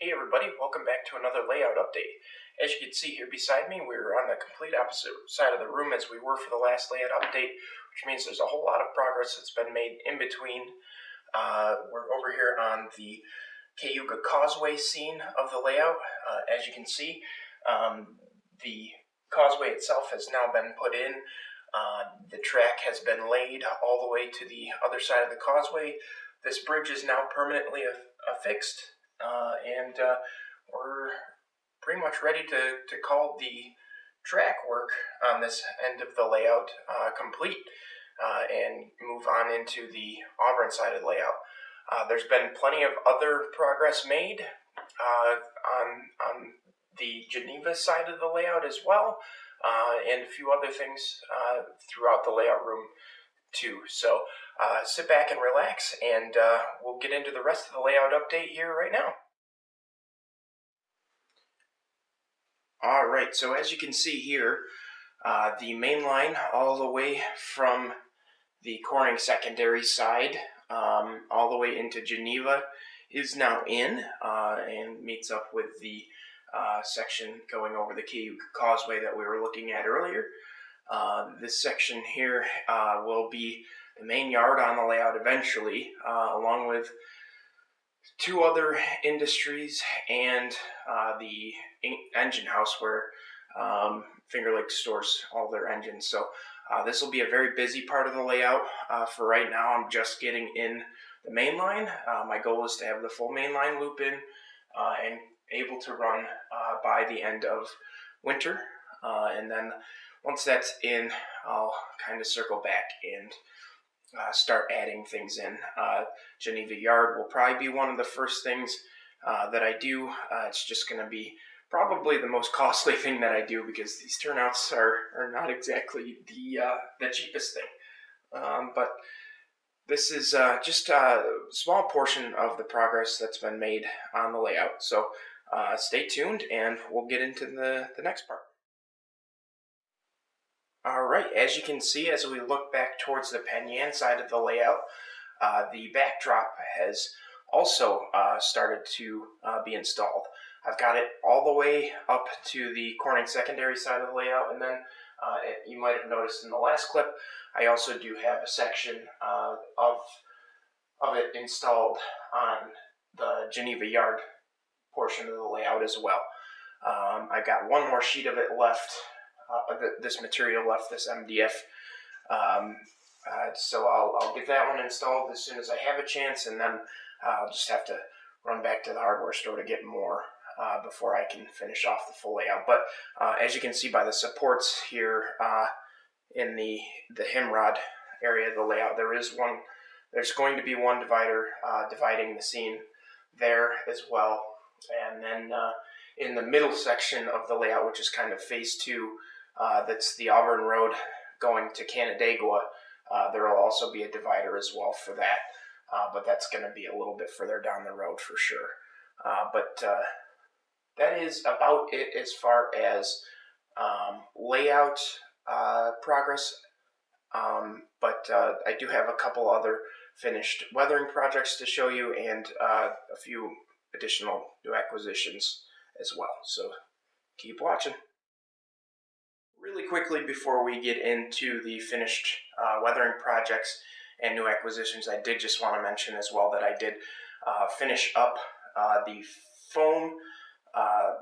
Hey everybody, welcome back to another layout update. As you can see here beside me, we're on the complete opposite side of the room as we were for the last layout update, which means there's a whole lot of progress that's been made in between. We're over here on the Cayuga Causeway scene of the layout. As you can see, the causeway itself has now been put in. The track has been laid all the way to the other side of the causeway. This bridge is now permanently affixed. And we're pretty much ready to call the track work on this end of the layout complete and move on into the Auburn side of the layout. There's been plenty of other progress made on the Geneva side of the layout as well, and a few other things throughout the layout room too. So sit back and relax, and we'll get into the rest of the layout update here right now. Alright, so as you can see here, the main line all the way from the Corning secondary side all the way into Geneva is now in and meets up with the section going over the Cayuga Causeway that we were looking at earlier. This section here will be the main yard on the layout eventually, along with two other industries and the engine house where Finger Lakes stores all their engines. So this will be a very busy part of the layout. For right now, I'm just getting in the main line. My goal is to have the full main line loop in and able to run by the end of winter. And then once that's in, I'll kind of circle back and start adding things in. Geneva Yard will probably be one of the first things that I do. It's just going to be probably the most costly thing that I do because these turnouts are not exactly the cheapest thing. But this is just a small portion of the progress that's been made on the layout. So stay tuned and we'll get into the next part. Alright, as you can see, as we look back towards the Penyan side of the layout, the backdrop has also started to be installed. I've got it all the way up to the Corning secondary side of the layout, and then you might have noticed in the last clip, I also do have a section of it installed on the Geneva Yard portion of the layout as well. I've got one more sheet of it left. This material left, this MDF, so I'll get that one installed as soon as I have a chance, and then I'll just have to run back to the hardware store to get more before I can finish off the full layout. But as you can see by the supports here in the hemrod area of the layout, there's going to be one divider dividing the scene there as well, and then in the middle section of the layout, which is kind of phase 2, that's the Auburn Road going to Canandaigua. There will also be a divider as well for that, but that's going to be a little bit further down the road for sure. But that is about it as far as layout progress. But I do have a couple other finished weathering projects to show you and a few additional new acquisitions as well. So keep watching. Really quickly before we get into the finished weathering projects and new acquisitions, I did just want to mention as well that I did finish up the foam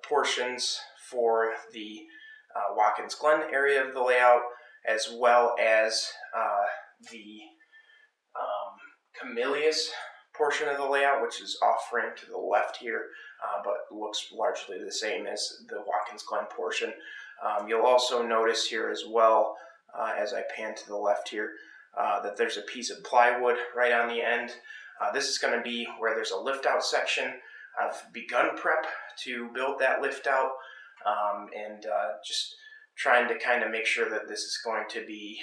portions for the Watkins Glen area of the layout, as well as the Camellias portion of the layout, which is off-frame to the left here, but looks largely the same as the Watkins Glen portion. You'll also notice here as well, as I pan to the left here, that there's a piece of plywood right on the end. This is going to be where there's a lift-out section. I've begun prep to build that lift-out, and just trying to kind of make sure that this is going to be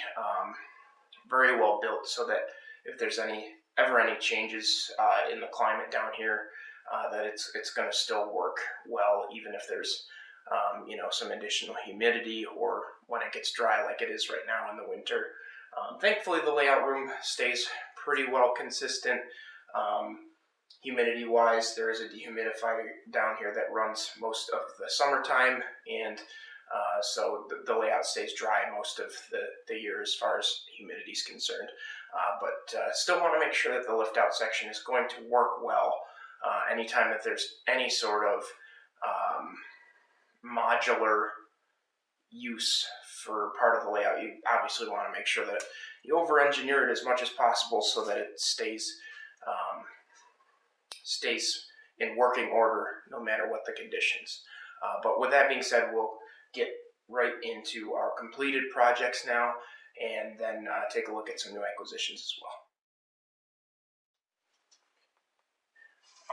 very well built, so that if there's ever any changes in the climate down here, that it's going to still work well, even if there's some additional humidity or when it gets dry like it is right now in the winter. Thankfully, the layout room stays pretty well consistent. Humidity-wise, there is a dehumidifier down here that runs most of the summertime, and so the layout stays dry most of the year as far as humidity is concerned. But still want to make sure that the lift out section is going to work well. Anytime that there's any sort of modular use for part of the layout, you obviously want to make sure that you over-engineer it as much as possible so that it stays in working order no matter what the conditions. But with that being said, we'll get right into our completed projects now, and then take a look at some new acquisitions as well.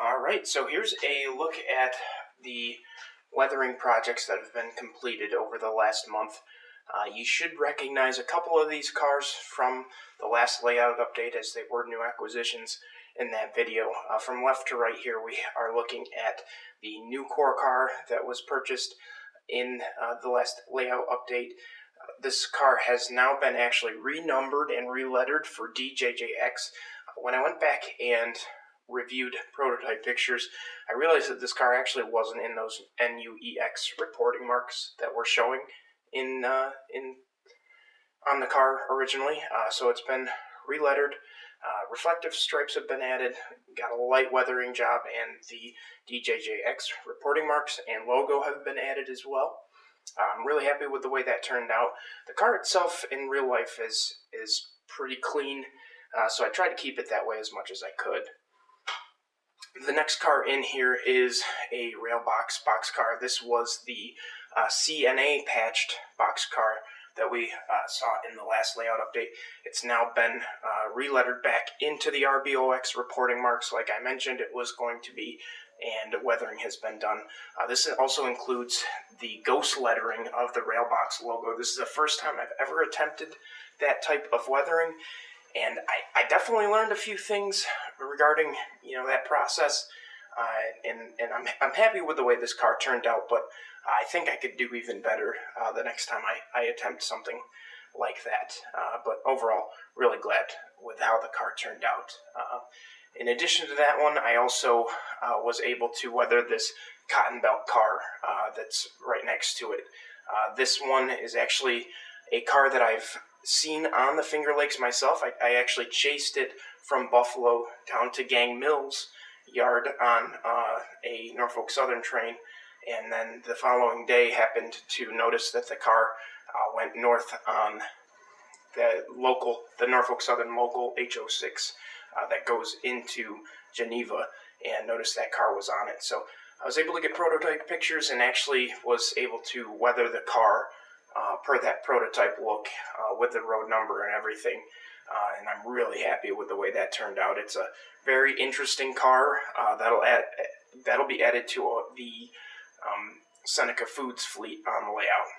All right, so here's a look at the weathering projects that have been completed over the last month. You should recognize a couple of these cars from the last layout update, as they were new acquisitions in that video. From left to right here, we are looking at the new core car that was purchased in the last layout update. This car has now been actually renumbered and relettered for DJJX. When I went back and reviewed prototype pictures, I realized that this car actually wasn't in those NUEX reporting marks that were showing on the car originally. So it's been relettered. Reflective stripes have been added, got a light weathering job, and the DJJX reporting marks and logo have been added as well. I'm really happy with the way that turned out. The car itself in real life is pretty clean, so I tried to keep it that way as much as I could. The next car in here is a Railbox box car. This was the CNA patched box car that we saw in the last layout update. It's now been relettered back into the RBOX reporting marks like I mentioned it was going to be, and weathering has been done. This also includes the ghost lettering of the Railbox logo. This is the first time I've ever attempted that type of weathering, and I definitely learned a few things regarding that process, and I'm happy with the way this car turned out, but I think I could do even better the next time I attempt something like that. But overall, really glad with how the car turned out. In addition to that one, I also was able to weather this cotton belt car that's right next to it. This one is actually a car that I've seen on the Finger Lakes myself. I actually chased it from Buffalo down to Gang Mills Yard on a Norfolk Southern train, and then the following day happened to notice that the car went north on the Norfolk Southern local HO6 that goes into Geneva, and noticed that car was on it. So I was able to get prototype pictures and actually was able to weather the car per that prototype look with the road number and everything. And I'm really happy with the way that turned out. It's a very interesting car that'll be added to the Seneca Foods fleet on the layout.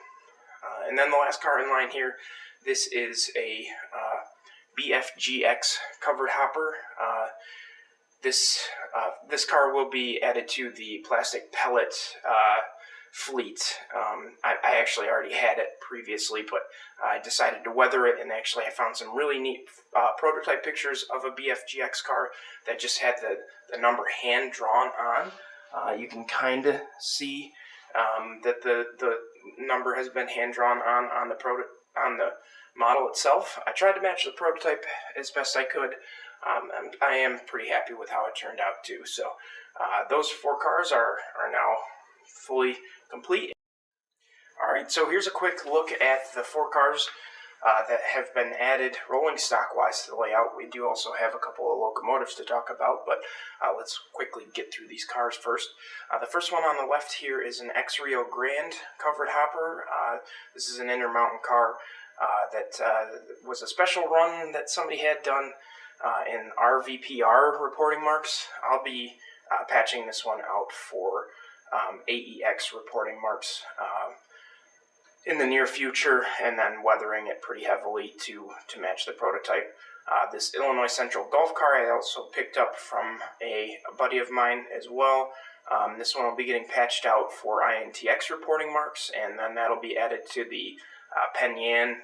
And then the last car in line here, this is a BFGX covered hopper. This car will be added to the plastic pellet fleet. I actually already had it previously, but I decided to weather it, and actually I found some really neat prototype pictures of a BFGX car that just had the number hand drawn on. You can kind of see that the number has been hand drawn on the model itself. I tried to match the prototype as best I could. I am pretty happy with how it turned out too. So those 4 cars are now fully complete. Alright, so here's a quick look at the 4 cars that have been added rolling stock-wise to the layout. We do also have a couple of locomotives to talk about, but let's quickly get through these cars first. The first one on the left here is an X-Rio Grand covered hopper. This is an Intermountain car that was a special run that somebody had done in RVPR reporting marks. I'll be patching this one out for AEX reporting marks in the near future, and then weathering it pretty heavily to match the prototype. This Illinois Central Golf car I also picked up from a buddy of mine as well. This one will be getting patched out for INTX reporting marks, and then that'll be added to the Penn Yan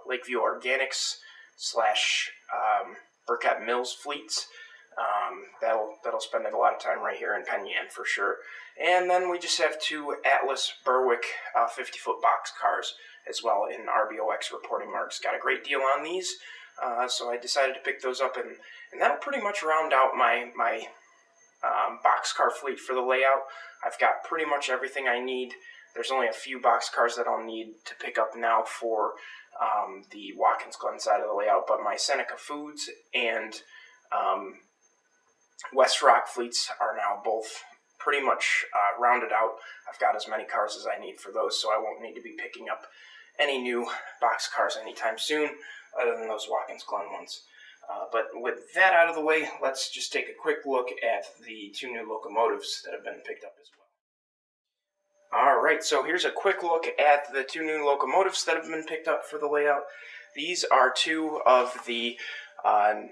Lakeview Organics / Burkett Mills fleets. That'll spend a lot of time right here in Penyan for sure. And then we just have two Atlas Berwick 50-foot box cars as well in RBOX reporting marks. Got a great deal on these, so I decided to pick those up, and that'll pretty much round out my boxcar fleet for the layout. I've got pretty much everything I need. There's only a few boxcars that I'll need to pick up now for the Watkins Glen side of the layout, but my Seneca Foods and West Rock fleets are now both pretty much rounded out. I've got as many cars as I need for those, so I won't need to be picking up any new boxcars anytime soon, other than those Watkins Glen ones. But with that out of the way, let's just take a quick look at the two new locomotives that have been picked up as well. Alright, so here's a quick look at the two new locomotives that have been picked up for the layout. These are two of the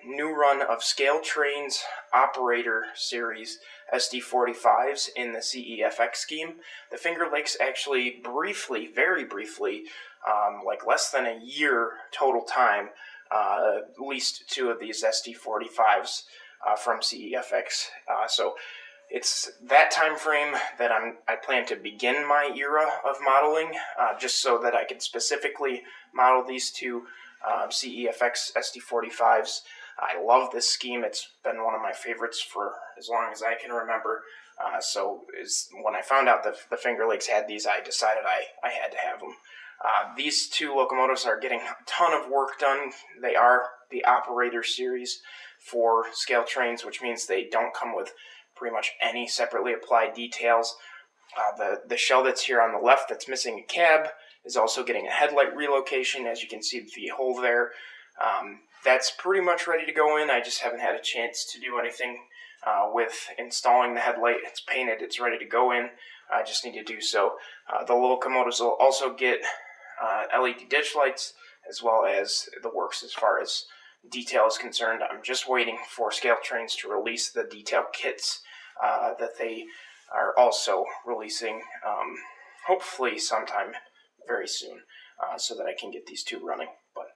new run of Scale Trains Operator Series SD45s in the CEFX scheme. The Finger Lakes actually very briefly, like less than a year total time, leased two of these SD45s from CEFX. So it's that time frame that I plan to begin my era of modeling, just so that I can specifically model these two CEFX SD45s. I love this scheme. It's been one of my favorites for as long as I can remember. So when I found out that the Finger Lakes had these, I decided I had to have them. These two locomotives are getting a ton of work done. They are the Operator Series for Scale Trains, which means they don't come with pretty much any separately applied details. The shell that's here on the left that's missing a cab is also getting a headlight relocation. As you can see the hole there, that's pretty much ready to go in. I just haven't had a chance to do anything with installing the headlight. It's painted, it's ready to go in. I just need to do so. The locomotives will also get LED ditch lights, as well as the works as far as detail is concerned. I'm just waiting for Scale Trains to release the detail kits that they are also releasing, hopefully sometime very soon, so that I can get these two running. But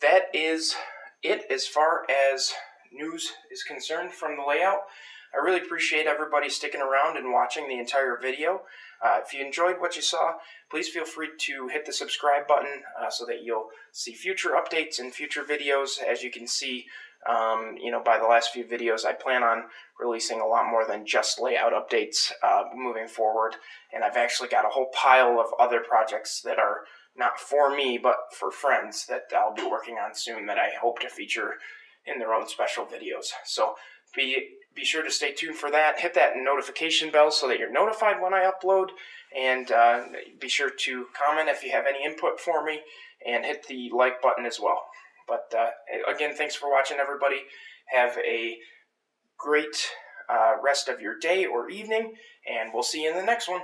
that is it as far as news is concerned from the layout. I really appreciate everybody sticking around and watching the entire video. If you enjoyed what you saw, please feel free to hit the subscribe button so that you'll see future updates and future videos. As you can see, by the last few videos, I plan on releasing a lot more than just layout updates moving forward. And I've actually got a whole pile of other projects that are not for me, but for friends that I'll be working on soon that I hope to feature in their own special videos. So be sure to stay tuned for that. Hit that notification bell so that you're notified when I upload, and be sure to comment if you have any input for me, and hit the like button as well. But again, thanks for watching, everybody. Have a great rest of your day or evening, and we'll see you in the next one.